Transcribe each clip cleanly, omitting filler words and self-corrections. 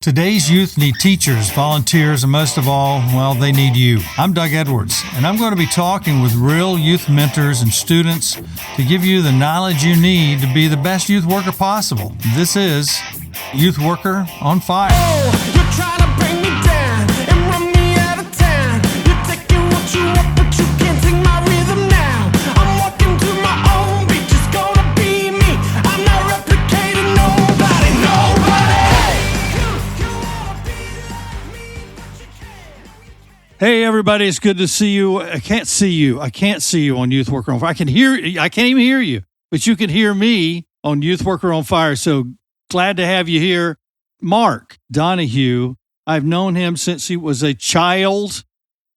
Today's youth need teachers, volunteers, and most of all, well, they need you. I'm Doug Edwards, and I'm going to be talking with real youth mentors and students to give you the knowledge you need to be the best youth worker possible. This is Youth Worker on Fire. Oh, you're trying to bring me down and run me out of town. You're taking what you want, but you can't take my rhythm now. I'm walking to my own beat, just gonna be me. I'm not replicating nobody. You wanna be like me, but you can't. Hey, everybody, it's good to see you. I can't see you on Youth Worker on Fire. I can't even hear you, but you can hear me on Youth Worker on Fire. So glad to have you here. Mark Donohue, I've known him since he was a child.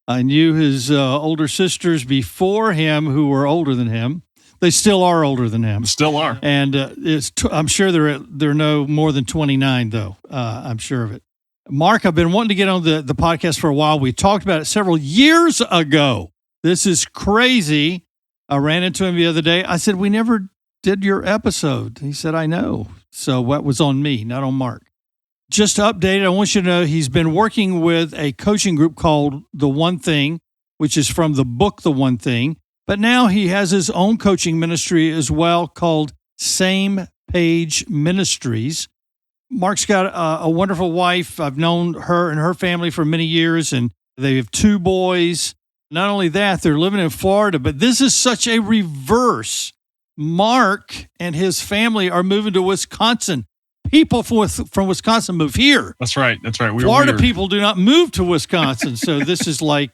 I knew his older sisters before him who were older than him. They still are older than him. Still are. And I'm sure they're no more than 29, though. I'm sure of it. Mark, I've been wanting to get on the podcast for a while. We talked about it several years ago. This is crazy. I ran into him the other day. I said, we never did your episode. He said, I know. So what was on me, not on Mark. Just to update it, I want you to know he's been working with a coaching group called The One Thing, which is from the book The One Thing. But now he has his own coaching ministry as well called Page Ministries. Mark's got a wonderful wife. I've known her and her family for many years, and they have 2 boys. Not only that, they're living in Florida, but this is such a reverse. Mark and his family are moving to Wisconsin. People from Wisconsin move here. That's right. Florida people do not move to Wisconsin. So this is like,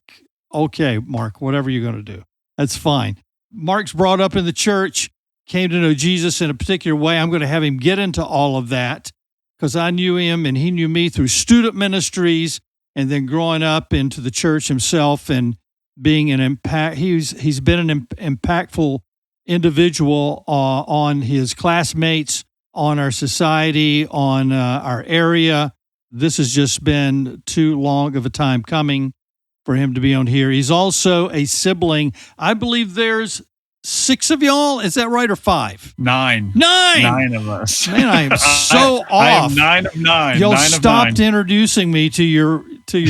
okay, Mark, whatever you're going to do, that's fine. Mark's brought up in the church, came to know Jesus in a particular way. I'm going to have him get into all of that because I knew him and he knew me through student ministries and then growing up into the church himself and being an impact. He's been an impactful individual on his classmates, on our society, on our area. This has just been too long of a time coming for him to be on here. He's also a sibling. I believe there's 6 of y'all. Is that right, or 5? 9. 9 of us. Man, I am so off. I am 9 of 9. Y'all 9 of stopped 9. introducing me to your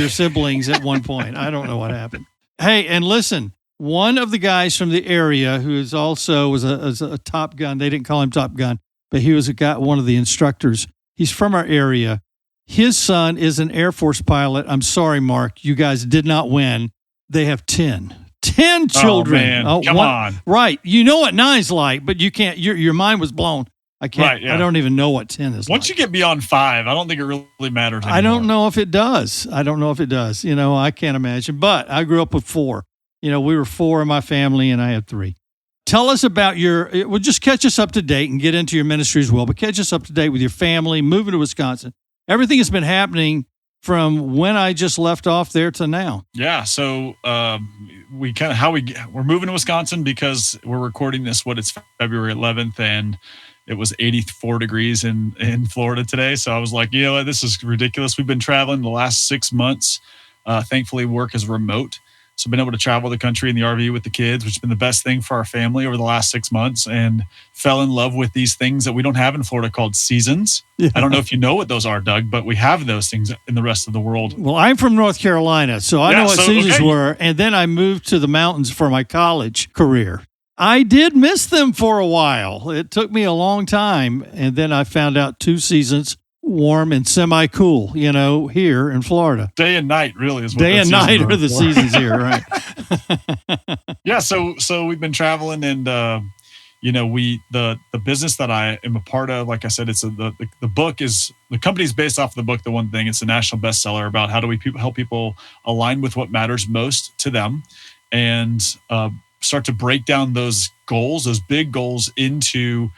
siblings at one point. I don't know what happened. Hey, and listen, one of the guys from the area who is also was a Top Gun. They didn't call him Top Gun, but he was one of the instructors. He's from our area. His son is an Air Force pilot. I'm sorry, Mark. You guys did not win. They have 10 children. Oh, man. Come on. Right. You know what 9's like, but you can't. Your mind was blown. I can't. Right, yeah. I don't even know what 10 is Once like. you get beyond 5, I don't think it really matters anymore. I don't know if it does. You know, I can't imagine. But I grew up with 4. You know, we were 4 in my family, and I had 3. Tell us about just catch us up to date and get into your ministry as well, but catch us up to date with your family, moving to Wisconsin. Everything has been happening from when I just left off there to now. Yeah. So we're moving to Wisconsin because we're recording this, it's February 11th, and it was 84 degrees in Florida today. So I was like, you know what, this is ridiculous. We've been traveling the last 6 months. Thankfully, work is remote. So I've been able to travel the country in the RV with the kids, which has been the best thing for our family over the last 6 months, and fell in love with these things that we don't have in Florida called seasons. Yeah. I don't know if you know what those are, Doug, but we have those things in the rest of the world. Well, I'm from North Carolina, so I know what seasons were. And then I moved to the mountains for my college career. I did miss them for a while. It took me a long time. And then I found out 2 seasons, warm and semi-cool, here in Florida. Day and night, really, is what day and night are the seasons here, right? Yeah, so we've been traveling, and the business that I am a part of, like I said, it's the book is the company's based off the book The One Thing. It's a national bestseller about how do we help people align with what matters most to them, and start to break down those goals, those big goals, into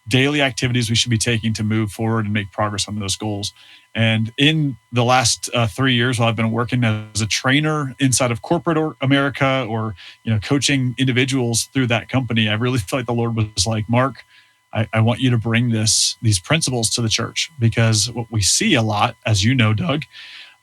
daily activities we should be taking to move forward and make progress on those goals. And in the last 3 years, while I've been working as a trainer inside of corporate America, or coaching individuals through that company, I really feel like the Lord was like, Mark, I want you to bring these principles to the church, because what we see a lot, as you know, Doug,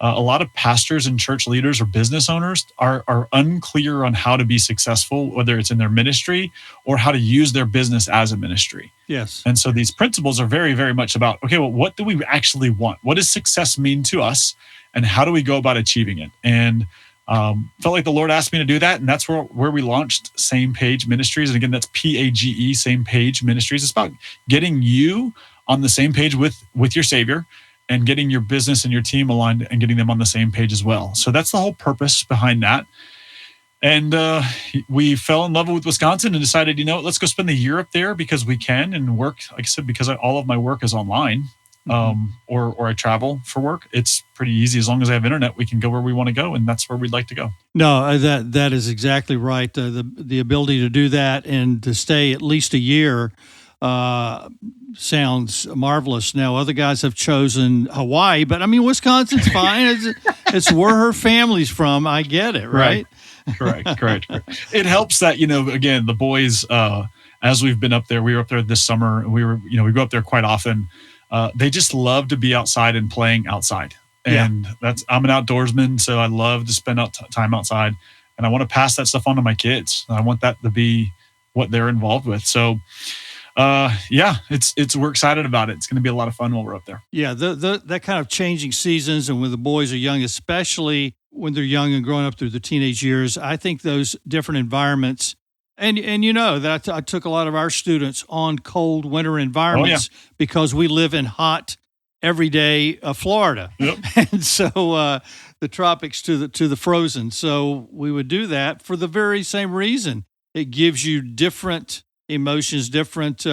a lot of pastors and church leaders or business owners are unclear on how to be successful, whether it's in their ministry or how to use their business as a ministry. Yes. And so these principles are very, very much about, okay, well, what do we actually want? What does success mean to us? And how do we go about achieving it? And felt like the Lord asked me to do that. And that's where we launched Same Page Ministries. And again, that's PAGE, Same Page Ministries. It's about getting you on the same page with your Savior and getting your business and your team aligned and getting them on the same page as well. So that's the whole purpose behind that. And we fell in love with Wisconsin and decided, let's go spend the year up there because we can and work. Like I said, because all of my work is online. Or I travel for work. It's pretty easy. As long as I have internet, we can go where we want to go, and that's where we'd like to go. No, that is exactly right. The ability to do that and to stay at least a year sounds marvelous. Now, other guys have chosen Hawaii, but I mean, Wisconsin's fine. It's where her family's from. I get it, right? Correct. It helps that, again, the boys, as we've been up there, we were up there this summer, and we go up there quite often. They just love to be outside and playing outside. And I'm an outdoorsman, so I love to spend time outside, and I want to pass that stuff on to my kids. I want that to be what they're involved with. So, we're excited about it. It's going to be a lot of fun while we're up there. Yeah. That kind of changing seasons, and when the boys are young, especially when they're young and growing up through the teenage years, I think those different environments. And that I took a lot of our students on cold winter environments because we live in hot, everyday Florida, and so the tropics to the frozen. So we would do that for the very same reason. It gives you different emotions, different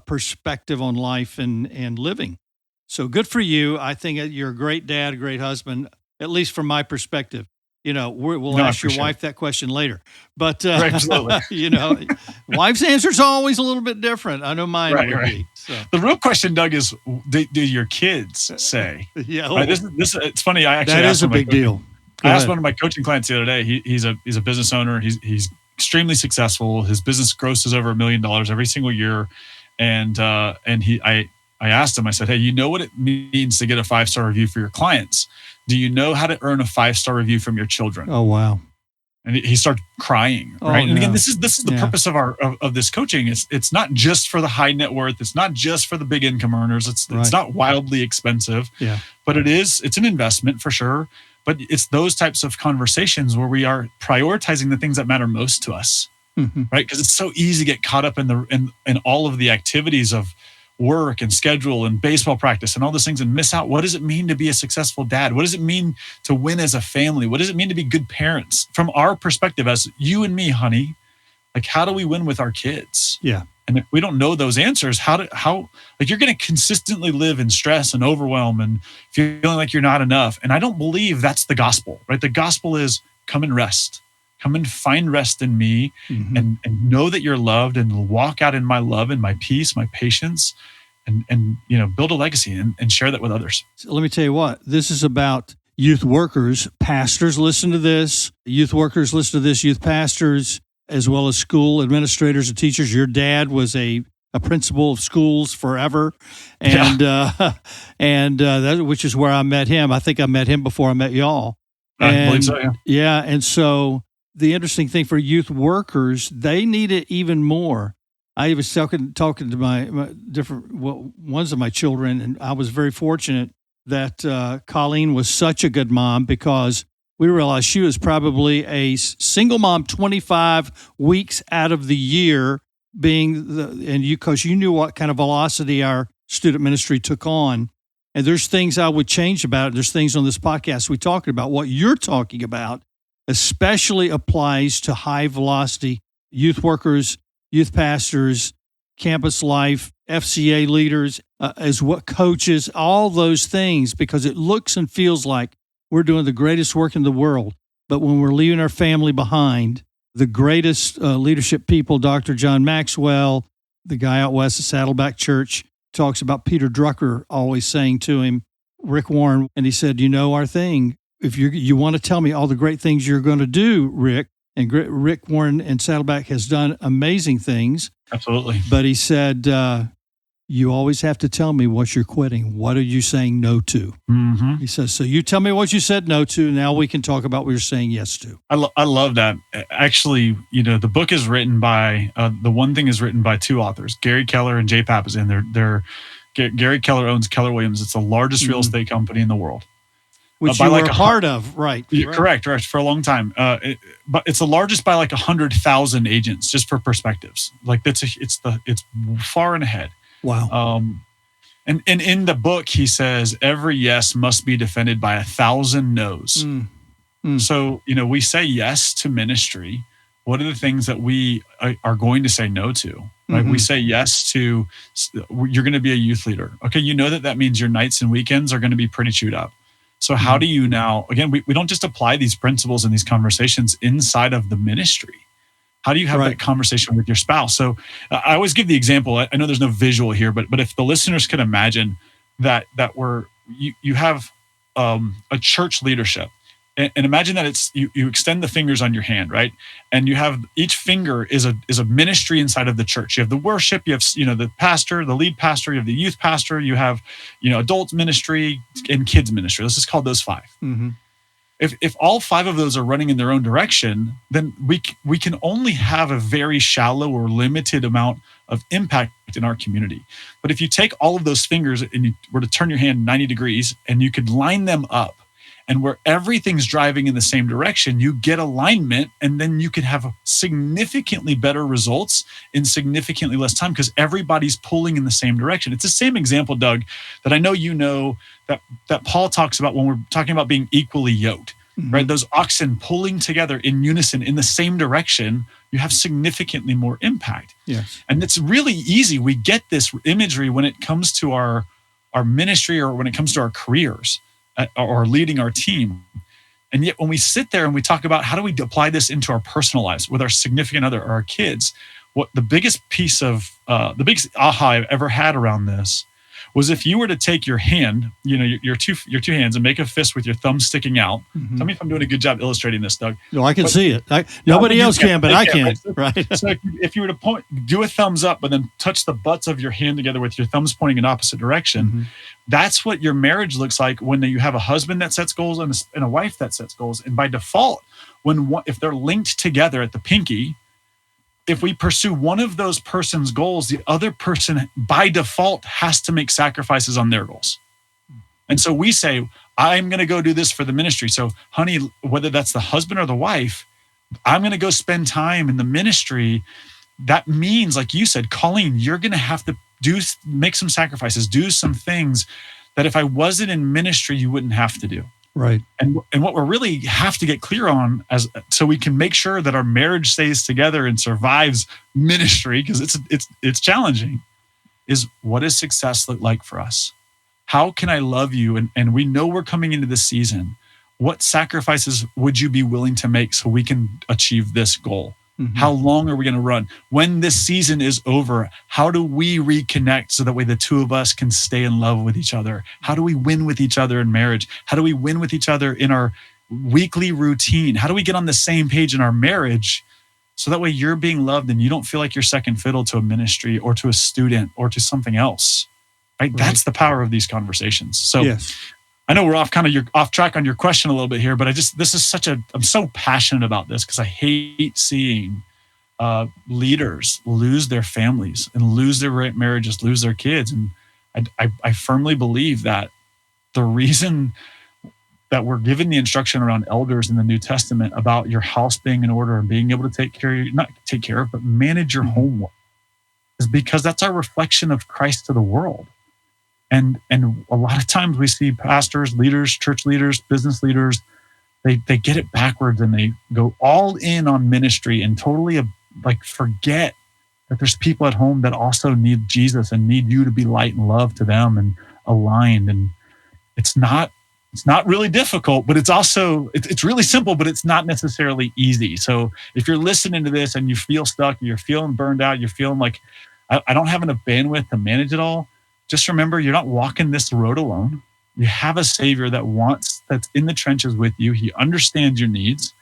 perspective on life and living. So good for you. I think you're a great dad, a great husband, at least from my perspective. We'll ask your wife that question later. But, absolutely. Wife's answer is always a little bit different. I know mine would be. So. The real question, Doug, is do your kids say? Yeah. Right, this it's funny. I actually that is a big deal. I asked one of my coaching clients the other day. He's a business owner. He's extremely successful. His business grosses over $1 million every single year. And I asked him, I said, hey, you know what it means to get a 5-star review for your clients? Do you know how to earn a 5-star review from your children? Oh, wow. And he started crying, right? And again, this is the purpose of this coaching. It's not just for the high net worth. It's not just for the big income earners. It's not wildly expensive, but it's an investment for sure. But it's those types of conversations where we are prioritizing the things that matter most to us, right? Because it's so easy to get caught up in all of the activities of work and schedule and baseball practice and all those things and miss out. What does it mean to be a successful dad? What does it mean to win as a family? What does it mean to be good parents? From our perspective as you and me, honey, like how do we win with our kids? Yeah. And if we don't know those answers, how you're going to consistently live in stress and overwhelm and feeling like you're not enough. And I don't believe that's the gospel, right? The gospel is come and rest. Come and find rest in me and know that you're loved and walk out in my love and my peace, my patience, and build a legacy and share that with others. So let me tell you what, this is about youth workers. Pastors listen to this. Youth workers listen to this. Youth pastors, as well as school administrators and teachers. Your dad was a principal of schools forever, and that, which is where I met him. I think I met him before I met y'all. I believe so, yeah. Yeah, and so the interesting thing for youth workers, they need it even more. I was talking to my ones of my children, and I was very fortunate that Colleen was such a good mom because we realized she was probably a single mom 25 weeks out of the year, because you knew what kind of velocity our student ministry took on. And there's things I would change about it. There's things on this podcast we talking about. What you're talking about especially applies to high velocity youth workers, youth pastors, campus life, FCA leaders, as what coaches, all those things, because it looks and feels like we're doing the greatest work in the world. But when we're leaving our family behind, the greatest leadership people, Dr. John Maxwell, the guy out west at Saddleback Church, talks about Peter Drucker always saying to him, Rick Warren, and he said, our thing. If you want to tell me all the great things you're going to do, Rick, and Rick Warren and Saddleback has done amazing things. Absolutely. But he said, You always have to tell me what you're quitting. What are you saying no to? Mm-hmm. He says, so you tell me what you said no to. Now we can talk about what you're saying yes to. I love that. Actually, the book is written by, the one thing is written by two authors, Gary Keller and Jay Papasan. Gary Keller owns Keller Williams. It's the largest real estate company in the world. Which you were a part of, right? Correct, for a long time. But it's the largest by like 100,000 agents, just for perspectives. Like it's far and ahead. Wow. And in the book, he says every yes must be defended by 1,000 no's. So, we say yes to ministry. What are the things that we are going to say no to? Right? Mm-hmm. We say yes to, you're going to be a youth leader. Okay. That means your nights and weekends are going to be pretty chewed up. So how do you now, again, we don't just apply these principles and these conversations inside of the ministry. How do you have that conversation with your spouse? So I always give the example. I know there's no visual here, but if the listeners could imagine that you have a church leadership, and imagine that it's you extend the fingers on your hand, right? And you have each finger is a ministry inside of the church. You have the worship, you have the pastor, the lead pastor, you have the youth pastor, you have adults ministry and kids ministry. Let's just call those 5. Mm-hmm. If all 5 of those are running in their own direction, then we can only have a very shallow or limited amount of impact in our community. But if you take all of those fingers and you were to turn your hand 90 degrees and you could line them up, and where everything's driving in the same direction, you get alignment, and then you could have significantly better results in significantly less time because everybody's pulling in the same direction. It's the same example, Doug, that I know that Paul talks about when we're talking about being equally yoked, right? Those oxen pulling together in unison in the same direction, you have significantly more impact. Yes. And it's really easy. We get this imagery when it comes to our ministry or when it comes to our careers. Or leading our team. And yet when we sit there and we talk about how do we apply this into our personal lives with our significant other or our kids, what the biggest the biggest aha I've ever had around this was if you were to take your hand, your two hands and make a fist with your thumb sticking out. Mm-hmm. Tell me if I'm doing a good job illustrating this, Doug. No, I can see it. Nobody else can, but I can. Right. So if you were to do a thumbs up, but then touch the butts of your hand together with your thumbs pointing in opposite direction, that's what your marriage looks like when you have a husband that sets goals and a wife that sets goals. And by default, if they're linked together at the pinky, if we pursue one of those person's goals, the other person by default has to make sacrifices on their goals. And so we say, I'm going to go do this for the ministry. So honey, whether that's the husband or the wife, I'm going to go spend time in the ministry. That means, like you said, Colleen, you're going to have to make some sacrifices, do some things that if I wasn't in ministry, you wouldn't have to do. Right. And what we really have to get clear on so we can make sure that our marriage stays together and survives ministry, because it's challenging, is what does success look like for us? How can I love you? And we know we're coming into this season. What sacrifices would you be willing to make so we can achieve this goal? Mm-hmm. How long are we going to run? When this season is over, how do we reconnect so that way the two of us can stay in love with each other? How do we win with each other in marriage? How do we win with each other in our weekly routine? How do we get on the same page in our marriage so that way you're being loved and you don't feel like you're second fiddle to a ministry or to a student or to something else? Right? That's the power of these conversations. So yes. I know we're off track on your question a little bit here, but I'm so passionate about this because I hate seeing leaders lose their families and lose their marriages, lose their kids. And I firmly believe that the reason that we're given the instruction around elders in the New Testament about your house being in order and being able to but manage your home well, is because that's our reflection of Christ to the world. And a lot of times we see pastors, leaders, church leaders, business leaders, they get it backwards and they go all in on ministry and totally forget that there's people at home that also need Jesus and need you to be light and love to them and aligned. And it's not really difficult, but it's really simple, but it's not necessarily easy. So if you're listening to this and you feel stuck, you're feeling burned out, you're feeling like I don't have enough bandwidth to manage it all, just remember, you're not walking this road alone. You have a Savior that's in the trenches with you. He understands your needs.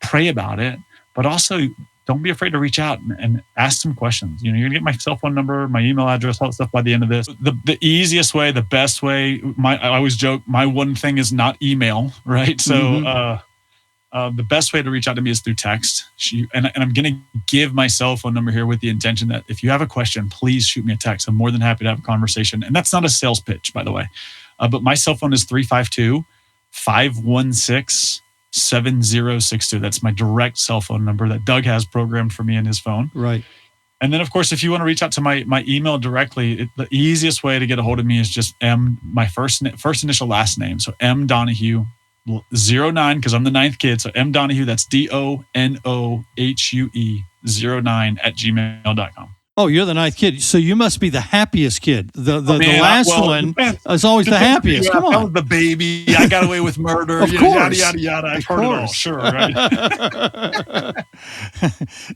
Pray about it, but also don't be afraid to reach out and ask some questions. You're going to get my cell phone number, my email address, all that stuff by the end of this. The easiest way, the best way, I always joke, my one thing is not email, right? So the best way to reach out to me is through text. And I'm going to give my cell phone number here with the intention that if you have a question, please shoot me a text. I'm more than happy to have a conversation. And that's not a sales pitch, by the way. But my cell phone is 352-516-7062. That's my direct cell phone number that Doug has programmed for me in his phone. Right. And then, of course, if you want to reach out to my email directly, the easiest way to get a hold of me is just my first initial last name. So M Donohue 09, because I'm the 9th kid. So M Donohue, that's DONOHUE 09 @gmail.com. Oh, you're the 9th kid. So you must be the happiest kid. The last one is always the happiest. Come on. I was the baby. I got away with murder. Of course. Yada, yada, yada. I've heard it all. Sure, right?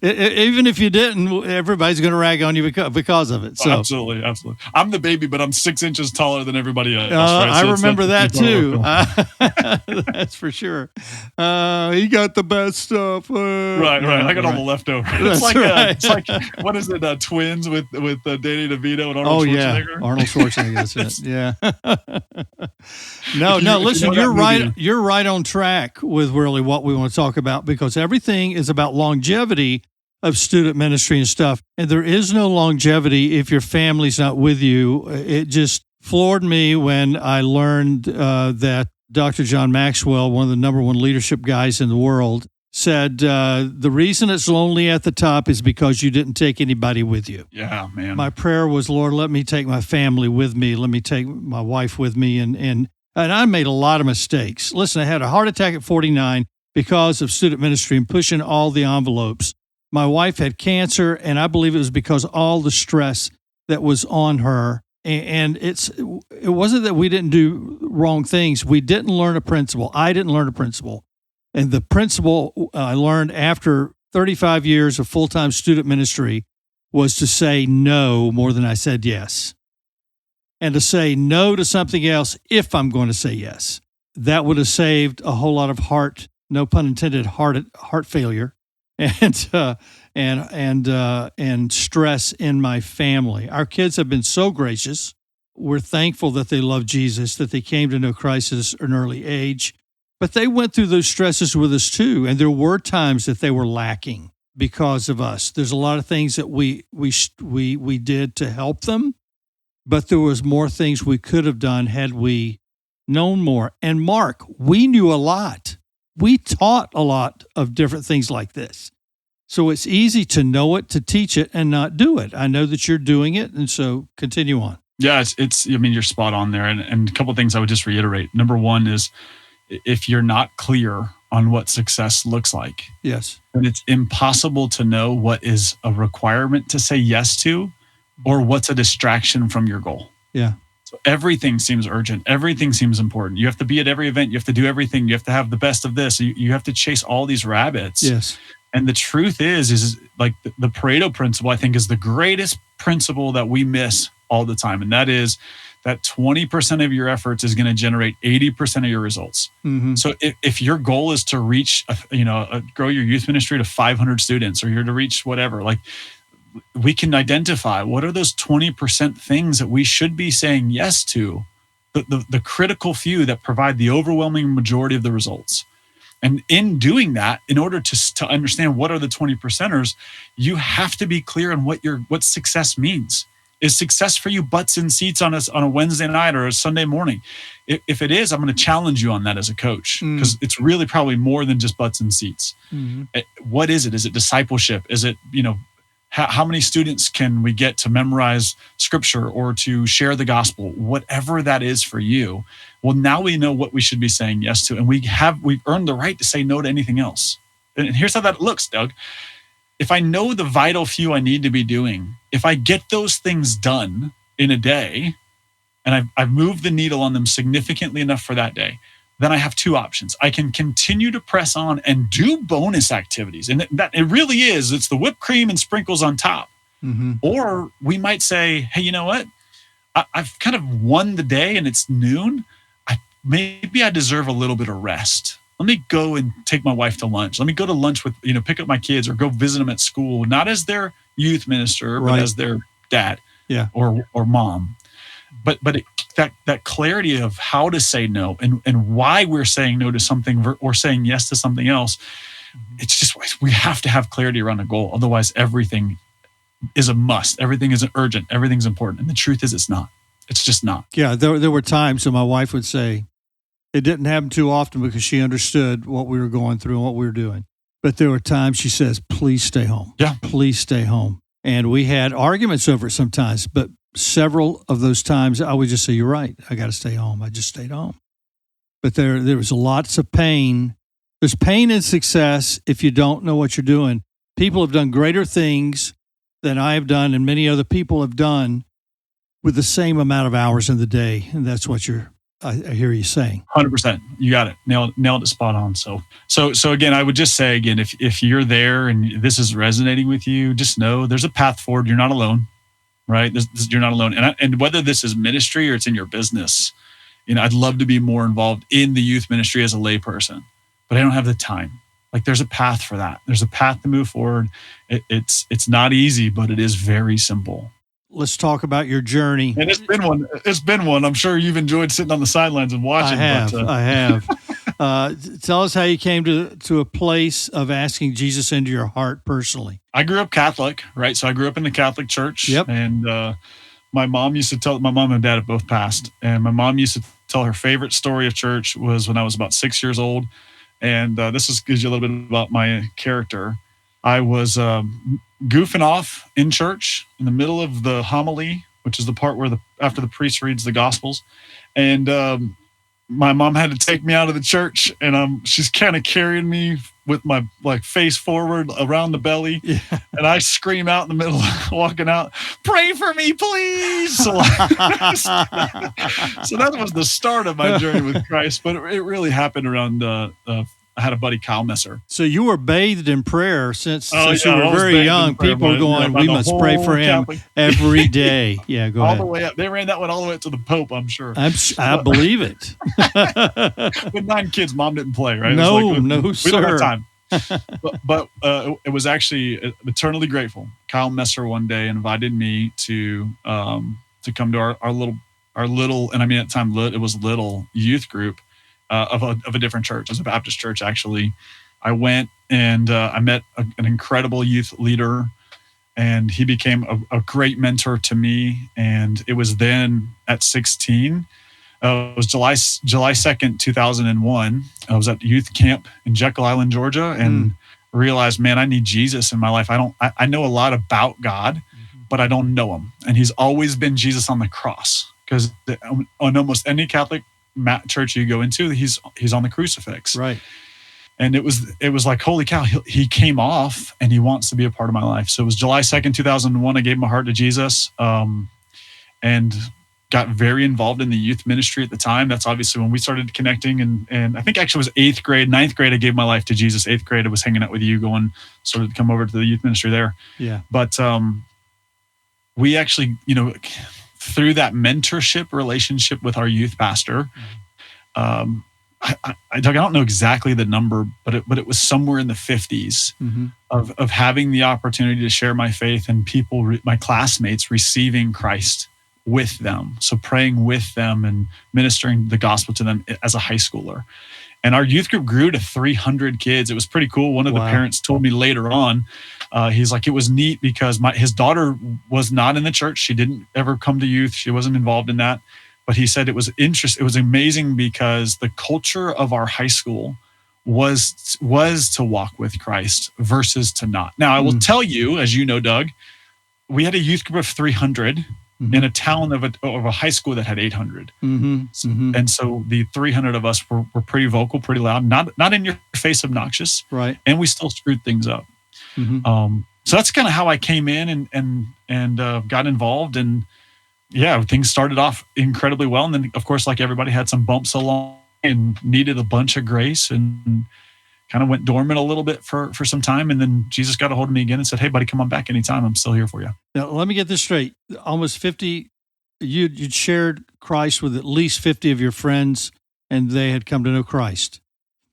Even if you didn't, everybody's going to rag on you because of it. So. Absolutely. I'm the baby, but I'm 6 inches taller than everybody else. Right? I remember that too. That's for sure. He got the best stuff. Right. I got all the leftovers. It's like what is it? Twins with Danny DeVito and Arnold Schwarzenegger. Yeah, Arnold Schwarzenegger. That's it. Yeah. No. Listen, you're right. You're right on track with really what we want to talk about, because everything is about longevity of student ministry and stuff, and there is no longevity if your family's not with you. It just floored me when I learned that Dr. John Maxwell, one of the number one leadership guys in the world, said the reason it's lonely at the top is because you didn't take anybody with you. Yeah, man. My prayer was, Lord, let me take my family with me. Let me take my wife with me. And I made a lot of mistakes. Listen, I had a heart attack at 49 because of student ministry and pushing all the envelopes. My wife had cancer, and I believe it was because all the stress that was on her. And it wasn't that we didn't do wrong things. We didn't learn a principle. I didn't learn a principle. And the principle I learned after 35 years of full-time student ministry was to say no more than I said yes. And to say no to something else if I'm going to say yes. That would have saved a whole lot of heart, no pun intended, heart failure and stress in my family. Our kids have been so gracious. We're thankful that they love Jesus, that they came to know Christ at an early age. But they went through those stresses with us too, and there were times that they were lacking because of us. There's a lot of things that we did to help them, but there was more things we could have done had we known more. And Mark, we knew a lot. We taught a lot of different things like this. So it's easy to know it, to teach it, and not do it. I know that you're doing it, and so continue on. Yeah, it's. I mean, you're spot on there. And a couple of things I would just reiterate. Number one is, if you're not clear on what success looks like, yes, then it's impossible to know what is a requirement to say yes to or what's a distraction from your goal. Yeah. So everything seems urgent. Everything seems important. You have to be at every event. You have to do everything. You have to have the best of this. You have to chase all these rabbits. Yes. And the truth is like the Pareto principle, I think, is the greatest principle that we miss all the time. And that is that 20% of your efforts is going to generate 80% of your results. Mm-hmm. So if your goal is to reach, grow your youth ministry to 500 students, or you're to reach whatever, like, we can identify what are those 20% things that we should be saying yes to, the critical few that provide the overwhelming majority of the results. And in doing that, in order to understand what are the 20%ers, you have to be clear on what success means. Is success for you butts in seats on a Wednesday night or a Sunday morning? If it is, I'm going to challenge you on that as a coach, because it's really probably more than just butts in seats. Mm-hmm. What is it? Is it discipleship? Is it, how many students can we get to memorize scripture or to share the gospel? Whatever that is for you. Well, now we know what we should be saying yes to, and we've earned the right to say no to anything else. And here's how that looks, Doug. If I know the vital few I need to be doing, if I get those things done in a day, and I've moved the needle on them significantly enough for that day, then I have two options. I can continue to press on and do bonus activities. And that it really is, it's the whipped cream and sprinkles on top. Mm-hmm. Or we might say, hey, you know what? I've kind of won the day and it's noon. Maybe I deserve a little bit of rest. let me go and take my wife to lunch. Let me go to lunch with, pick up my kids or go visit them at school, not as their youth minister, but as their dad or mom. But that clarity of how to say no and why we're saying no to something or saying yes to something else, it's just, we have to have clarity around a goal. Otherwise, everything is a must. Everything is urgent. Everything's important. And the truth is, it's not. It's just not. Yeah, there were times when my wife would say, it didn't happen too often because she understood what we were going through and what we were doing. But there were times she says, please stay home. Yeah. Please stay home. And we had arguments over it sometimes, but several of those times I would just say, you're right. I got to stay home. I just stayed home. But there was lots of pain. There's pain in success if you don't know what you're doing. People have done greater things than I have done and many other people have done with the same amount of hours in the day. And that's what I hear you saying. 100%. You got it. Nailed it spot on. So again, I would just say again, if you're there and this is resonating with you, just know there's a path forward. You're not alone, right? You're not alone. And whether this is ministry or it's in your business, I'd love to be more involved in the youth ministry as a layperson, but I don't have the time. Like there's a path for that. There's a path to move forward. It's not easy, but it is very simple. Let's talk about your journey. And it's been one. I'm sure you've enjoyed sitting on the sidelines and watching. I have. Tell us how you came to a place of asking Jesus into your heart personally. I grew up Catholic, right? So I grew up in the Catholic Church. Yep. And my mom and dad have both passed. And my mom used to tell her favorite story of church was when I was about 6 years old. And this gives you a little bit about my character. I was goofing off in church in the middle of the homily, which is the part where after the priest reads the Gospels. And my mom had to take me out of the church, and she's kind of carrying me with my face forward around the belly. Yeah. And I scream out in the middle, walking out, pray for me, please. So that was the start of my journey with Christ, but it really happened around, I had a buddy, Kyle Messer. So you were bathed in prayer since you were very young. People were going, we must pray for him every day. Yeah, go ahead. All the way up. They ran that one all the way up to the Pope, I'm sure. I believe it. With 9 kids, Mom didn't play, right? No, sir. We don't have time. but it was actually eternally grateful. Kyle Messer one day invited me to come to our little, and I mean at the time it was little youth group of a different church. It was a Baptist church actually. I went and I met an incredible youth leader, and he became a great mentor to me. And it was then at 16. It was July 2nd, 2001. I was at youth camp in Jekyll Island, Georgia, and realized, man, I need Jesus in my life. I know a lot about God, but I don't know him. And he's always been Jesus on the cross, because on almost any Catholic church you go into, he's on the crucifix. Right. And it was like, holy cow, he came off and he wants to be a part of my life. So it was July 2nd, 2001. I gave my heart to Jesus, and got very involved in the youth ministry at the time. That's obviously when we started connecting. And I think actually it was 8th grade, 9th grade, I gave my life to Jesus. 8th grade, I was hanging out with you, sort of come over to the youth ministry there. Yeah. But we actually, through that mentorship relationship with our youth pastor, I don't know exactly the number, but it was somewhere in the 50s of having the opportunity to share my faith and people, my classmates, receiving Christ with them. So praying with them and ministering the gospel to them as a high schooler. And our youth group grew to 300 kids. It was pretty cool. One of the parents told me later on, he's like, it was neat because his daughter was not in the church. She didn't ever come to youth. She wasn't involved in that. But he said it was interesting. It was amazing because the culture of our high school was to walk with Christ versus to not. Now, I will tell you, as you know, Doug, we had a youth group of 300 in a town of a high school that had 800. And so the 300 of us were pretty vocal, pretty loud, not in your face obnoxious. Right. And we still screwed things up. So that's kind of how I came in and got involved. And yeah, things started off incredibly well. And then, of course, like everybody, had some bumps along and needed a bunch of grace and kind of went dormant a little bit for some time. And then Jesus got a hold of me again and said, hey, buddy, come on back anytime. I'm still here for you. Now, let me get this straight. Almost 50, you'd shared Christ with at least 50 of your friends, and they had come to know Christ.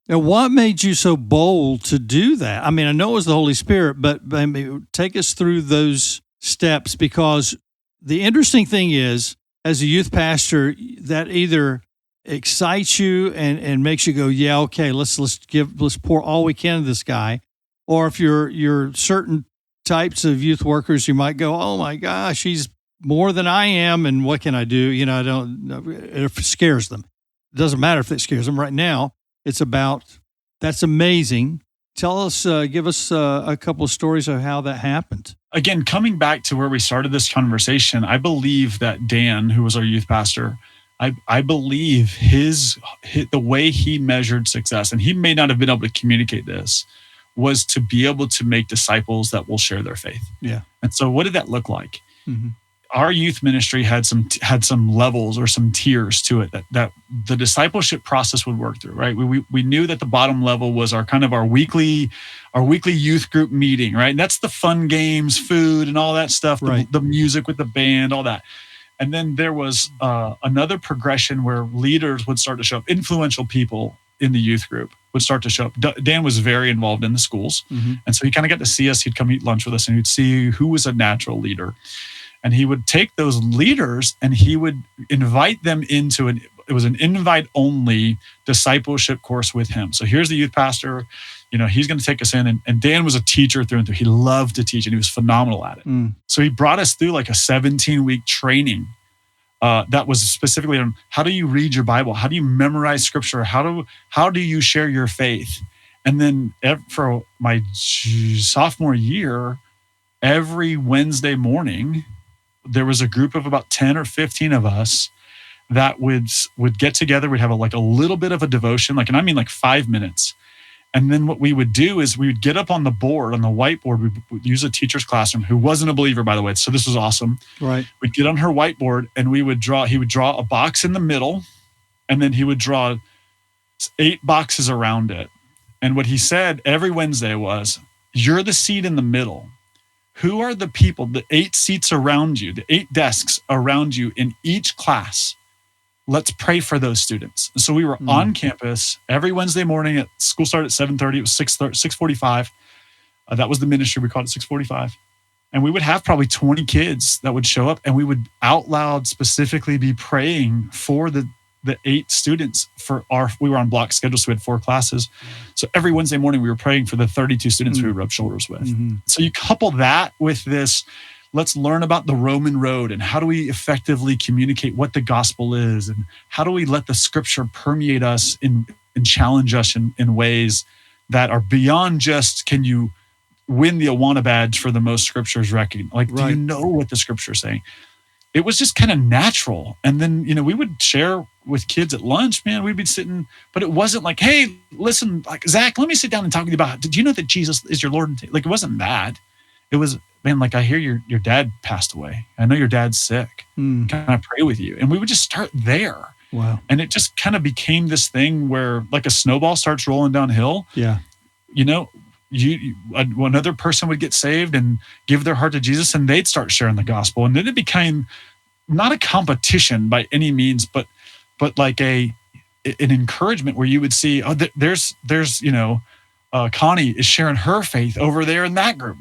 And what made you so bold to do that? I mean, I know it was the Holy Spirit, but I mean, take us through those steps, because the interesting thing is, as a youth pastor, that either excites you and makes you go, yeah, okay, let's pour all we can into this guy. Or if you're certain types of youth workers, you might go, oh my gosh, he's more than I am, and what can I do? You know, it scares them. It doesn't matter if it scares them right now. It's about, that's amazing. Tell us, give us a couple of stories of how that happened. Again, coming back to where we started this conversation, I believe that Dan, who was our youth pastor, I believe the way he measured success, and he may not have been able to communicate this, was to be able to make disciples that will share their faith. Yeah. And so what did that look like? Mm-hmm. Our youth ministry had some levels or some tiers to it that the discipleship process would work through, right? We knew that the bottom level was our weekly youth group meeting, right? And that's the fun games, food, and all that stuff, right. the music with the band, all that. And then there was another progression where leaders would start to show up, influential people in the youth group would start to show up. Dan was very involved in the schools. Mm-hmm. And so he kind of got to see us. He'd come eat lunch with us and he'd see who was a natural leader. And he would take those leaders and he would invite them into it was an invite-only discipleship course with him. So here's the youth pastor, he's going to take us in. And Dan was a teacher through and through. He loved to teach and he was phenomenal at it. Mm. So he brought us through like a 17-week training that was specifically on how do you read your Bible? How do you memorize scripture? How do you share your faith? And then for my sophomore year, every Wednesday morning, there was a group of about 10 or 15 of us that would get together. We'd have a little bit of a devotion, and I mean 5 minutes. And then what we would do is we would get up on the whiteboard. We would use a teacher's classroom who wasn't a believer, by the way. So this was awesome. Right. We'd get on her whiteboard and he would draw a box in the middle, and then he would draw 8 boxes around it. And what he said every Wednesday was, you're the seat in the middle. Who are the people, the 8 seats around you, the 8 desks around you in each class? Let's pray for those students. And so we were on campus every Wednesday morning. School started at 7:30. It was 6:45. That was the ministry. We called it 6:45. And we would have probably 20 kids that would show up, and we would out loud specifically be praying for the 8 students we were on block schedule, so we had 4 classes. So every Wednesday morning we were praying for the 32 students we would rub shoulders with. Mm-hmm. So you couple that with this, let's learn about the Roman road and how do we effectively communicate what the gospel is, and how do we let the scripture permeate us and challenge us in ways that are beyond just, can you win the Awana badge for the most scriptures recognized? Do you know what the scripture is saying? It was just kind of natural. And then, we would share with kids at lunch, man, we'd be sitting, but it wasn't like, hey, listen, Zach, let me sit down and talk to you about, did you know that Jesus is your Lord? It wasn't that. It was, man, I hear your dad passed away. I know your dad's sick. Can I pray with you? And we would just start there. Wow. And it just kind of became this thing where like a snowball starts rolling downhill. Yeah. Another person would get saved and give their heart to Jesus, and they'd start sharing the gospel. And then it became not a competition by any means, but like an encouragement where you would see, there's Connie is sharing her faith over there in that group.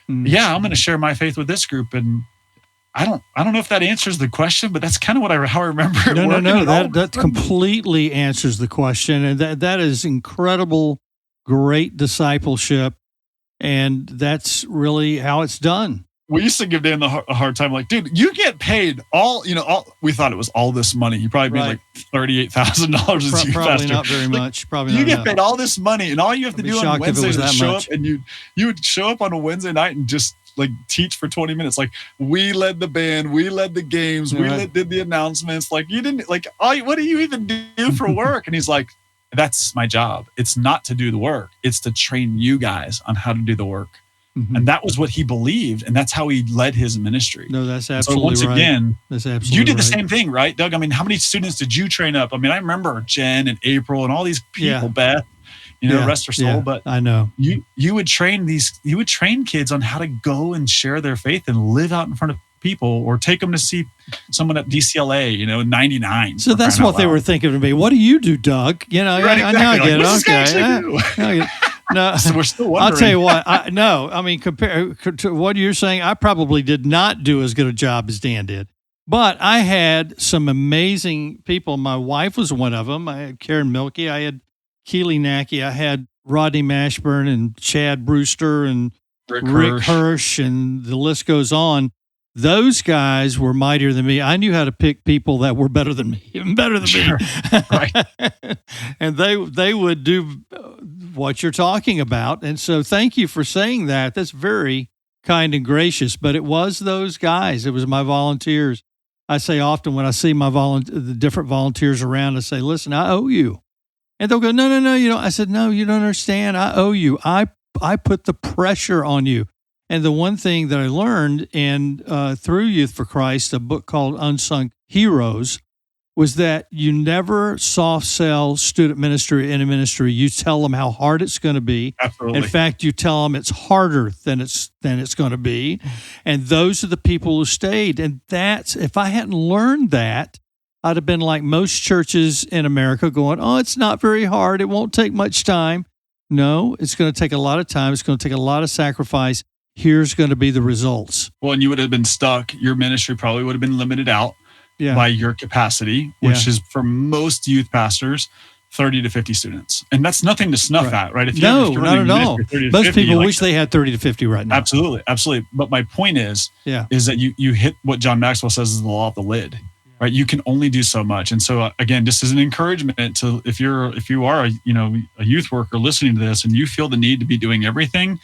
Yeah, I'm going to share my faith with this group. And I don't know if that answers the question, but that's kind of how I remember it. No. That completely answers the question. And that is incredible, great discipleship. And that's really how it's done. We used to give Dan a hard time, dude, you get paid all, we thought it was all this money. You probably made $38,000 as youth Probably pastor. not very much. Probably you not get enough. paid all this money, and all you have to do on Wednesday is show up, and you would show up on a Wednesday night and just teach for 20 minutes. We led the band, we led the games, did the announcements. You didn't what do you even do for work? And he's like, that's my job. It's not to do the work. It's to train you guys on how to do the work. Mm-hmm. And that was what he believed, and that's how he led his ministry. No, that's absolutely right. So once again, that's absolutely you did the same thing, right, Doug? I mean, how many students did you train up? I mean, I remember Jen and April and all these people, Beth, rest her soul. But I know you would train kids on how to go and share their faith and live out in front of people, or take them to see someone at DCLA, in 99. So that's what they were thinking of me. What do you do, Doug? Right, I now exactly. get What's it. this guy Okay. actually do? No, So we're still wondering. I'll tell you what. Compared to what you're saying, I probably did not do as good a job as Dan did. But I had some amazing people. My wife was one of them. I had Karen Milkey. I had Keely Nackey. I had Rodney Mashburn and Chad Brewster and Rick Hirsch, and the list goes on. Those guys were mightier than me. I knew how to pick people that were better than me, even better than me. Right. And they would do what you're talking about. And so thank you for saying that. That's very kind and gracious. But it was those guys. It was my volunteers. I say often when I see the different volunteers around, I say, listen, I owe you. And they'll go, no. I said, no, you don't understand. I owe you. I put the pressure on you. And the one thing that I learned through Youth for Christ, a book called Unsung Heroes, was that you never soft sell student ministry in a ministry. You tell them how hard it's going to be. Absolutely. In fact, you tell them it's harder than it's going to be. And those are the people who stayed. And if I hadn't learned that, I'd have been like most churches in America going, oh, it's not very hard. It won't take much time. No, it's going to take a lot of time. It's going to take a lot of sacrifice. Here's going to be the results. Well, and you would have been stuck. Your ministry probably would have been limited out by your capacity, which is for most youth pastors, 30 to 50 students. And that's nothing to snuff at, right? If not at all. Most people wish they had 30 to 50 right now. Absolutely. But my point is that you hit what John Maxwell says is the law of the lid, right? You can only do so much. And so again, just as an encouragement to, if you are a youth worker listening to this and you feel the need to be doing everything,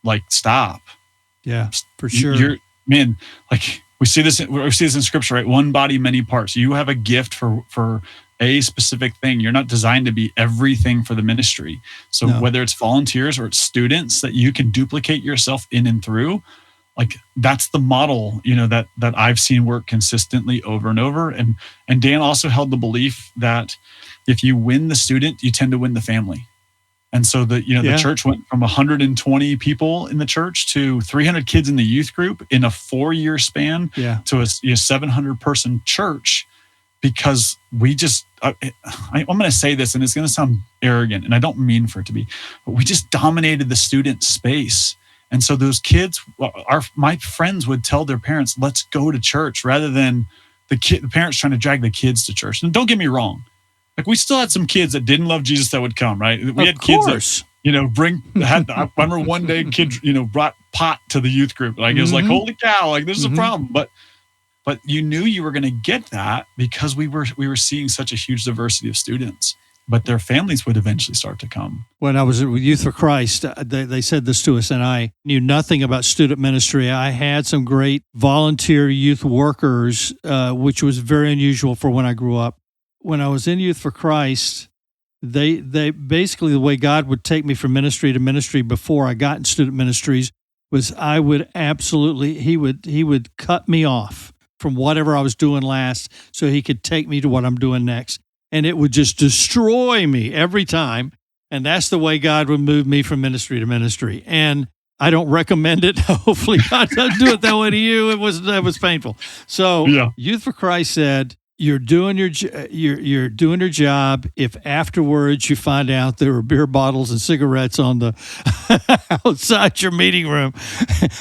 like stop. Yeah, for sure. We see this in scripture, right? One body, many parts. You have a gift for a specific thing. You're not designed to be everything for the ministry. So whether it's volunteers or it's students that you can duplicate yourself in and through, like that's the model, that I've seen work consistently over and over. And Dan also held the belief that if you win the student, you tend to win the family. And so the church went from 120 people in the church to 300 kids in the youth group in a 4-year span to a 700-person church, because we just, I'm going to say this and it's going to sound arrogant and I don't mean for it to be, but we just dominated the student space. And so those kids, my friends would tell their parents, let's go to church, rather than the parents trying to drag the kids to church. And don't get me wrong. Like we still had some kids that didn't love Jesus that would come, right? We had kids that, I remember one day kids, brought pot to the youth group. Like it was like, holy cow, like this is a problem. But you knew you were going to get that because we were seeing such a huge diversity of students, but their families would eventually start to come. When I was with Youth for Christ, they said this to us, and I knew nothing about student ministry. I had some great volunteer youth workers, which was very unusual for when I grew up. When I was in Youth for Christ, they basically, the way God would take me from ministry to ministry before I got in student ministries was he would cut me off from whatever I was doing last so he could take me to what I'm doing next. And it would just destroy me every time. And that's the way God would move me from ministry to ministry. And I don't recommend it. Hopefully God doesn't do it that way to you. It was painful. So Youth for Christ said, you're doing your job if afterwards you find out there were beer bottles and cigarettes on the outside your meeting room.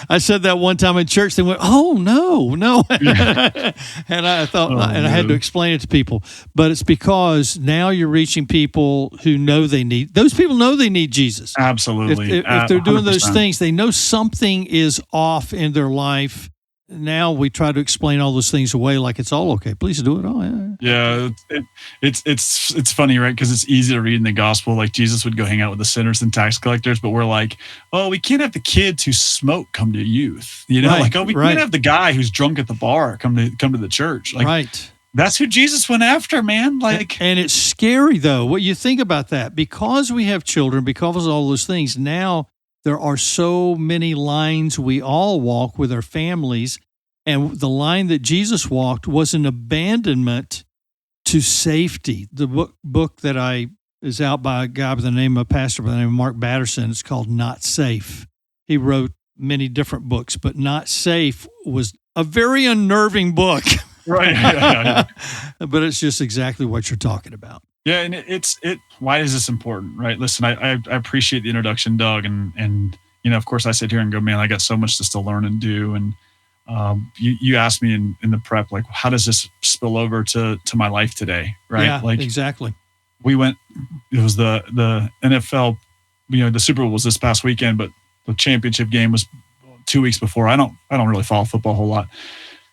I said that one time in church. They went, "Oh no!" And I thought, I had to explain it to people. But it's because now you're reaching people who know those people know they need Jesus. Absolutely. If they're doing those things, they know something is off in their life. Now we try to explain all those things away like it's all okay. Please do it. Oh, yeah. It's funny, right? Because it's easy to read in the gospel, like Jesus would go hang out with the sinners and tax collectors, but we're like, oh, we can't have the kids who smoke come to youth. We can't have the guy who's drunk at the bar come to the church. Like, right. That's who Jesus went after, man. And it's scary though. What you think about that, because we have children, because of all those things. Now there are so many lines we all walk with our families, and the line that Jesus walked was an abandonment to safety. The book that is out by a pastor by the name of Mark Batterson. It's called Not Safe. He wrote many different books, but Not Safe was a very unnerving book. Right. Yeah. But it's just exactly what you're talking about. Yeah, and why is this important, right? Listen, I appreciate the introduction, Doug, and of course, I sit here and go, man, I got so much to still learn and do. And you asked me in the prep, like, how does this spill over to my life today, right? Yeah, like exactly. We went. It was the NFL. The Super Bowl was this past weekend, but the championship game was 2 weeks before. I don't really follow football a whole lot,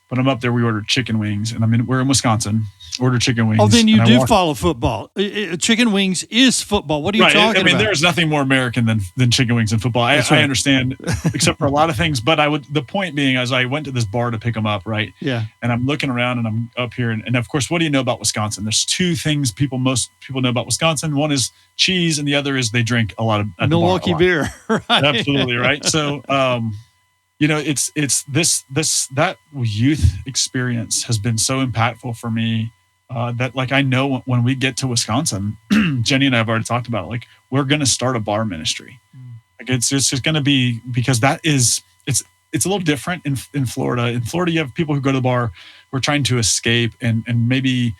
but I'm up there. We ordered chicken wings, and we're in Wisconsin. Ordered chicken wings. Oh, then you do follow football. Chicken wings is football. What are you talking about? There's nothing more American than chicken wings and football. I understand, except for a lot of things. But the point being, as I went to this bar to pick them up, right? Yeah. And I'm looking around, and I'm up here, and of course, what do you know about Wisconsin? There's two things most people know about Wisconsin. One is cheese, and the other is they drink a lot of Milwaukee beer. Right? Absolutely right. So, it's that youth experience has been so impactful for me. That like I know when we get to Wisconsin, Jenny and I have already talked about it, like we're going to start a bar ministry. Like it's just going to be, because it's a little different in Florida. In Florida, you have people who go to the bar who are trying to escape and maybe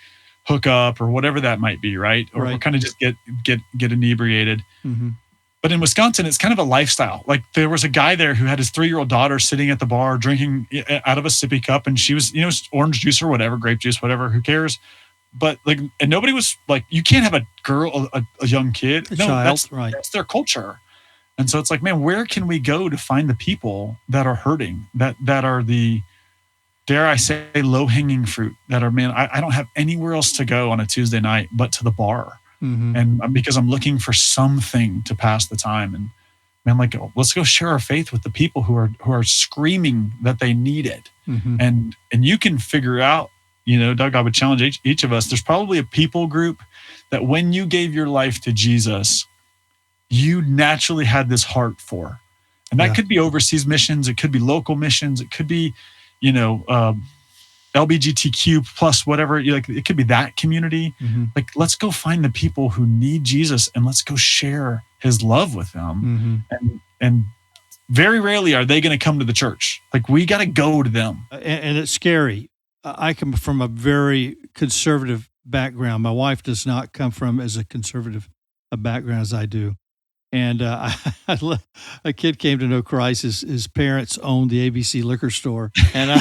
hook up or whatever that might be, right? Or kind of just get inebriated. Mm-hmm. But in Wisconsin, it's kind of a lifestyle. Like there was a guy there who had his 3-year-old daughter sitting at the bar drinking out of a sippy cup, and she was, orange juice or whatever, grape juice, whatever, who cares? But like, and nobody was like, you can't have a girl, a young kid. Child, that's their culture. And so it's like, man, where can we go to find the people that are hurting, that are the, dare I say, low-hanging fruit, that are, man, I don't have anywhere else to go on a Tuesday night but to the bar. Mm-hmm. And because I'm looking for something to pass the time. And man, like, let's go share our faith with the people who are screaming that they need it. Mm-hmm. And you can figure out, Doug, I would challenge each of us. There's probably a people group that when you gave your life to Jesus, you naturally had this heart for. And that could be overseas missions. It could be local missions. It could be, LGBTQ plus whatever, it could be that community. Mm-hmm. Like, let's go find the people who need Jesus and let's go share his love with them. Mm-hmm. And very rarely are they going to come to the church. Like, we got to go to them. And it's scary. I come from a very conservative background. My wife does not come from as a conservative a background as I do. And a kid came to know Christ. His parents owned the ABC liquor store, and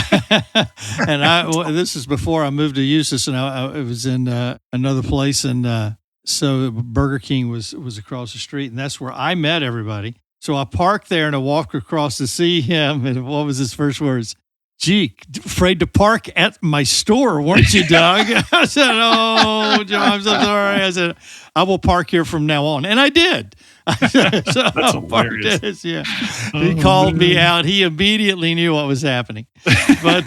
this is before I moved to Eustis, and I was in another place, and so Burger King was across the street, and that's where I met everybody. So I parked there and I walked across to see him, and what was his first words? Gee, afraid to park at my store, weren't you, Doug? I said, oh, Joe, I'm so sorry. I said, I will park here from now on. And I did. That's hilarious. Yeah. He called me out. He immediately knew what was happening. But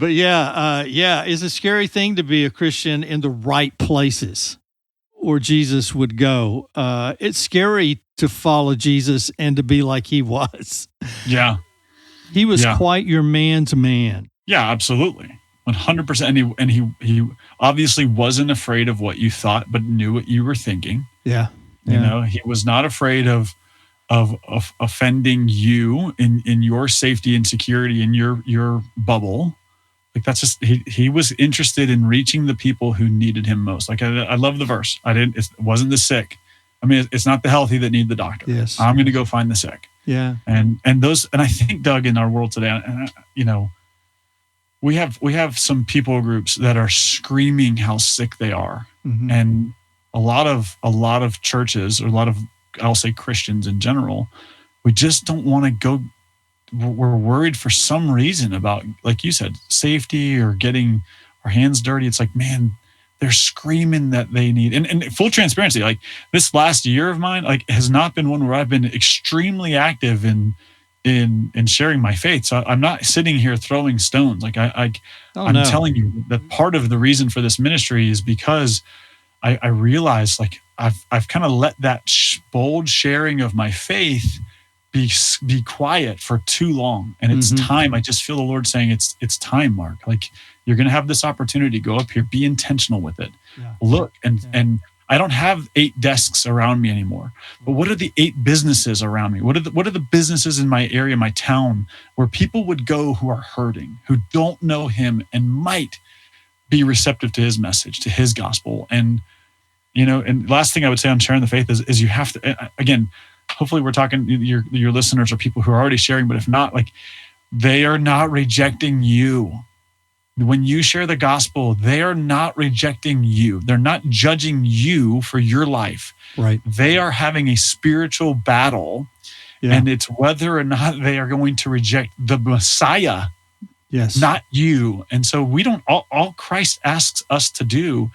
it's a scary thing to be a Christian in the right places where Jesus would go. It's scary to follow Jesus and to be like he was. Yeah. He was quite your man's man. Yeah, absolutely. 100%. And he obviously wasn't afraid of what you thought, but knew what you were thinking. Yeah. He was not afraid of offending you in your safety and security in your bubble. Like, that's just, he was interested in reaching the people who needed him most. Like, I love the verse. It wasn't the sick. I mean, it's not the healthy that need the doctor. Yes. I'm going to go find the sick. Yeah. And I think, Doug, in our world today, we have some people groups that are screaming how sick they are. Mm-hmm. And a lot of churches, or a lot of, I'll say, Christians in general, we just don't want to go. We're worried for some reason about, like you said, safety or getting our hands dirty. It's like, man, they're screaming that they need, and full transparency, like this last year of mine, like, has not been one where I've been extremely active in sharing my faith. So I'm not sitting here throwing stones. Like I'm telling you that part of the reason for this ministry is because I realized, like, I've kind of let that bold sharing of my faith be quiet for too long. And it's time. I just feel the Lord saying it's time, Mark. Like, you're going to have this opportunity. Go up here, be intentional with it. Yeah. Look. And I don't have 8 desks around me anymore. But what are the 8 businesses around me? What are the businesses in my area, my town, where people would go who are hurting, who don't know him and might be receptive to his message, to his gospel? And, and last thing I would say on sharing the faith is you have to, again, hopefully we're talking, your listeners are people who are already sharing, but if not, like, they are not rejecting you. When you share the gospel, they are not rejecting you. They're not judging you for your life. Right. They are having a spiritual battle, and it's whether or not they are going to reject the Messiah, not you. And so we don't, all Christ asks us to do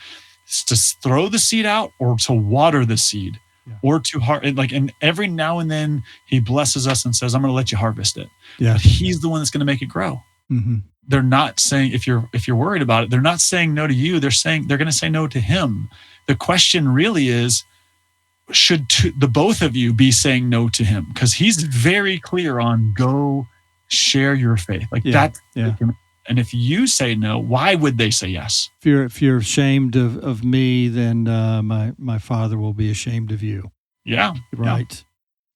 is to throw the seed out or to water the seed. Or to and every now and then he blesses us and says, I'm going to let you harvest it. Yeah. But he's the one that's going to make it grow. Mm-hmm. They're not saying, if you're worried about it, they're not saying no to you. They're going to say no to him. The question really is, should the both of you be saying no to him? Because he's very clear on go share your faith. That. Yeah. And if you say no, why would they say yes? If you're ashamed of me, then my Father will be ashamed of you. Yeah. Right. Yeah.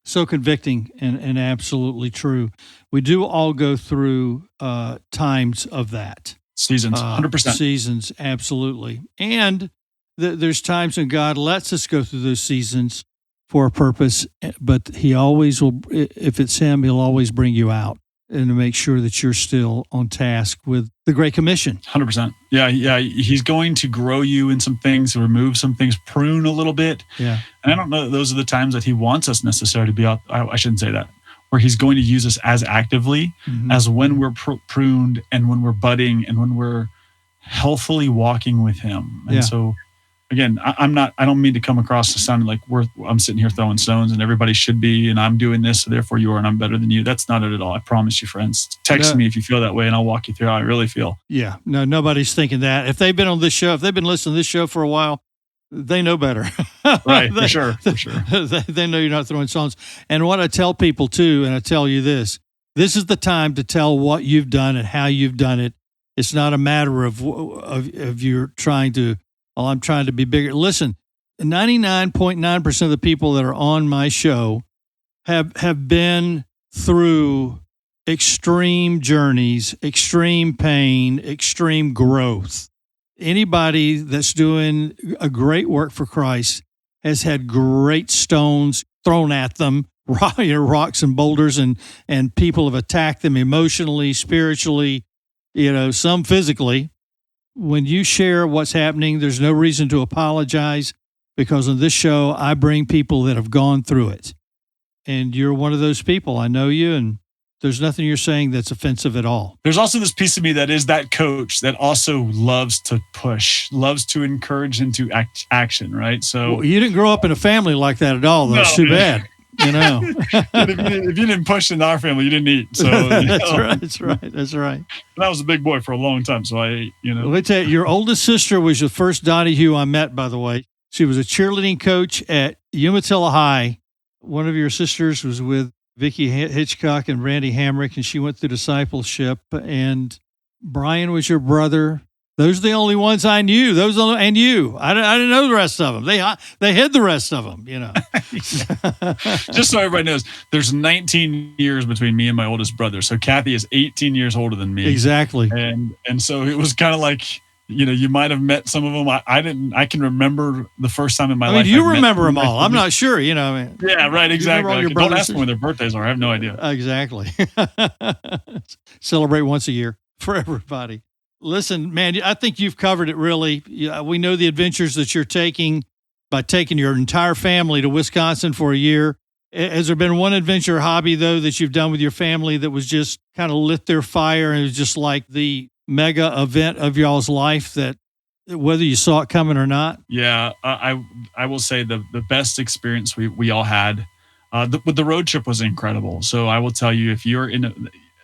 So convicting and absolutely true. We do all go through times of that. Seasons, 100%. Seasons, absolutely. And there's times when God lets us go through those seasons for a purpose, but he always will, if it's him, he'll always bring you out and to make sure that you're still on task with the Great Commission. 100%. Yeah. He's going to grow you in some things, remove some things, prune a little bit. Yeah. And I don't know that those are the times that he wants us necessarily to be out. I shouldn't say that. Where he's going to use us as actively as when we're pruned and when we're budding and when we're healthily walking with him. And so, again, I don't mean to come across as sounding like I'm sitting here throwing stones and everybody should be, and I'm doing this, so therefore you are, and I'm better than you. That's not it at all. I promise you, friends. Text me if you feel that way, and I'll walk you through how I really feel. Yeah. No, nobody's thinking that. If they've been on this show, if they've been listening to this show for a while, they know better. Right, for sure. They know you're not throwing stones. And what I tell people too, and I tell you this is the time to tell what you've done and how you've done it. It's not a matter of you're trying to, I'm trying to be bigger. Listen, 99.9% of the people that are on my show have been through extreme journeys, extreme pain, extreme growth. Anybody that's doing a great work for Christ has had great stones thrown at them, rocks and boulders, and people have attacked them emotionally, spiritually, some physically. When you share what's happening, there's no reason to apologize, because on this show, I bring people that have gone through it. And you're one of those people. I know you, and there's nothing you're saying that's offensive at all. There's also this piece of me that is that coach that also loves to push, loves to encourage into action, right? So well, you didn't grow up in a family like that at all, though. No, it's too bad. If you didn't push in our family, you didn't eat. So That's right. And I was a big boy for a long time. So Let me tell you, your oldest sister was the first Donohue I met, by the way. She was a cheerleading coach at Umatilla High. One of your sisters was with Vicki Hitchcock and Randy Hamrick, and she went through discipleship. And Brian was your brother. Those are the only ones I knew. And you. I didn't know the rest of them. They hid the rest of them, Just so everybody knows, there's 19 years between me and my oldest brother. So Kathy is 18 years older than me. Exactly. And so it was kind of like, you might have met some of them. I didn't. I can remember the first time in my life. You remember them all. I'm not sure. Yeah, right. Exactly. Don't ask me when their birthdays are. I have no idea. Exactly. Celebrate once a year for everybody. Listen, man, I think you've covered it really. We know the adventures that you're taking by taking your entire family to Wisconsin for a year. Has there been one adventure or hobby, though, that you've done with your family that was just kind of lit their fire and it was just like the mega event of y'all's life, that whether you saw it coming or not? Yeah, I will say the best experience we all had. The road trip was incredible. So I will tell you, if you're in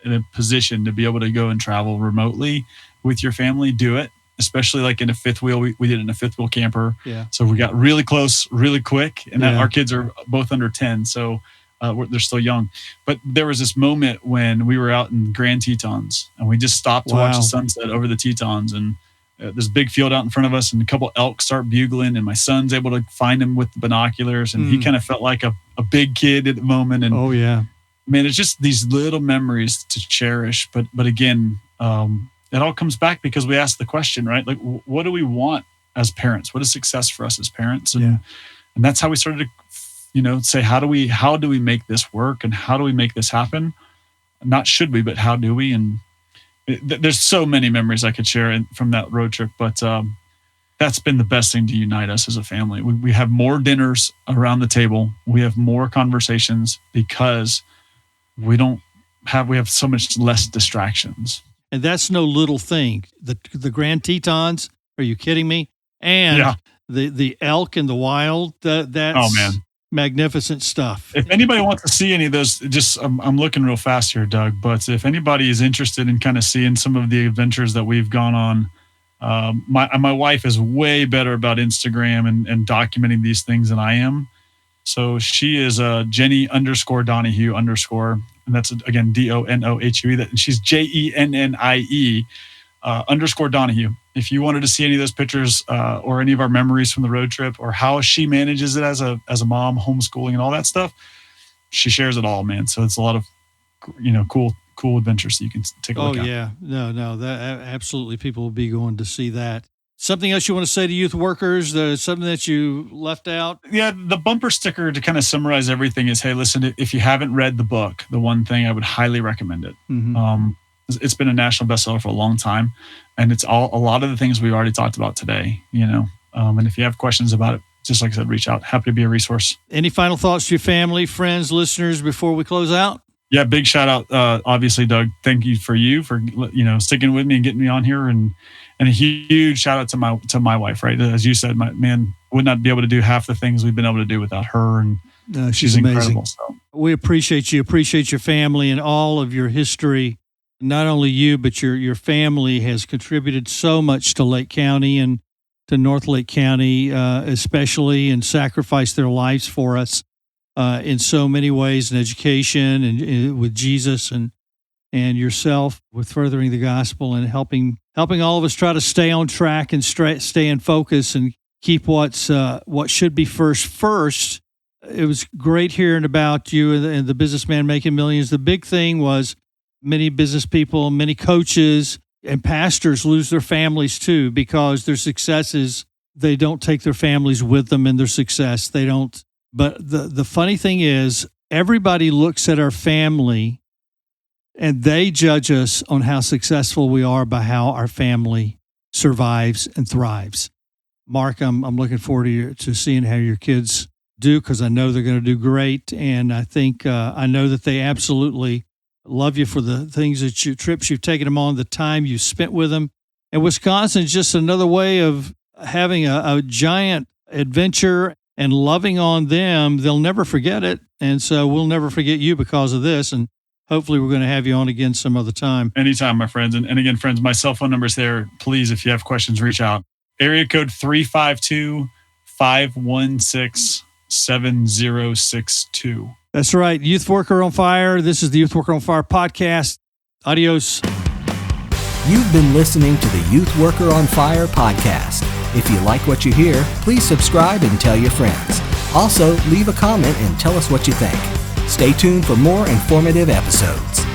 a position to be able to go and travel remotely with your family, do it. Especially like in a fifth wheel. We did it in a fifth wheel camper. Yeah. So we got really close, really quick. And our kids are both under 10. So they're still young. But there was this moment when we were out in Grand Tetons and we just stopped to watch the sunset over the Tetons. And this big field out in front of us, and a couple elk start bugling, and my son's able to find him with the binoculars, and he kind of felt like a big kid at the moment. And oh yeah, man, it's just these little memories to cherish. But again, it all comes back because we ask the question, right? Like, what do we want as parents? What is success for us as parents? And that's how we started to, say, how do we make this work, and how do we make this happen? Not should we, but how do we? And there's so many memories I could share from that road trip, but that's been the best thing to unite us as a family. We have more dinners around the table. We have more conversations because we have so much less distractions. And that's no little thing. The Grand Tetons, are you kidding me? And the elk in the wild, that's magnificent stuff. If anybody wants to see any of those, I'm looking real fast here, Doug, but if anybody is interested in kind of seeing some of the adventures that we've gone on, my wife is way better about Instagram and documenting these things than I am. So she is Jenny _Donohue _, and that's again Donohue. And she's JENNIE _Donohue. If you wanted to see any of those pictures or any of our memories from the road trip, or how she manages it as a mom, homeschooling and all that stuff, she shares it all, man. So it's a lot of cool adventures that you can take a look at. Oh yeah, no, that absolutely, people will be going to see that. Something else you want to say to youth workers? Something that you left out? Yeah, the bumper sticker to kind of summarize everything is, hey, listen, if you haven't read the book, the one thing I would highly recommend it. Mm-hmm. It's been a national bestseller for a long time, and it's a lot of the things we've already talked about today, and if you have questions about it, just like I said, reach out. Happy to be a resource. Any final thoughts to your family, friends, listeners before we close out? Yeah, big shout out, obviously, Doug. Thank you for sticking with me and getting me on here, and a huge shout out to my wife. Right, as you said, my man would not be able to do half the things we've been able to do without her, and she's amazing. So we appreciate you. Appreciate your family and all of your history. Not only you, but your family has contributed so much to Lake County and to North Lake County, especially, and sacrificed their lives for us in so many ways, in education and with Jesus and yourself with furthering the gospel and helping all of us try to stay on track and stay in focus and keep what should be first. It was great hearing about you and the businessman making millions. The big thing was, many business people, many coaches and pastors lose their families too, because their successes, they don't take their families with them in their success. They don't. But the funny thing is, everybody looks at our family and they judge us on how successful we are by how our family survives and thrives. Mark, I'm looking forward to seeing how your kids do, because I know they're going to do great. And I think I know that they absolutely love you for the things trips you've taken them on, the time you spent with them. And Wisconsin is just another way of having a giant adventure and loving on them. They'll never forget it. And so we'll never forget you because of this. And hopefully we're going to have you on again some other time. Anytime, my friends. And again, friends, my cell phone number is there. Please, if you have questions, reach out. Area code 352-516-7062. That's right. Youth Worker on Fire. This is the Youth Worker on Fire podcast. Adios. You've been listening to the Youth Worker on Fire podcast. If you like what you hear, please subscribe and tell your friends. Also, leave a comment and tell us what you think. Stay tuned for more informative episodes.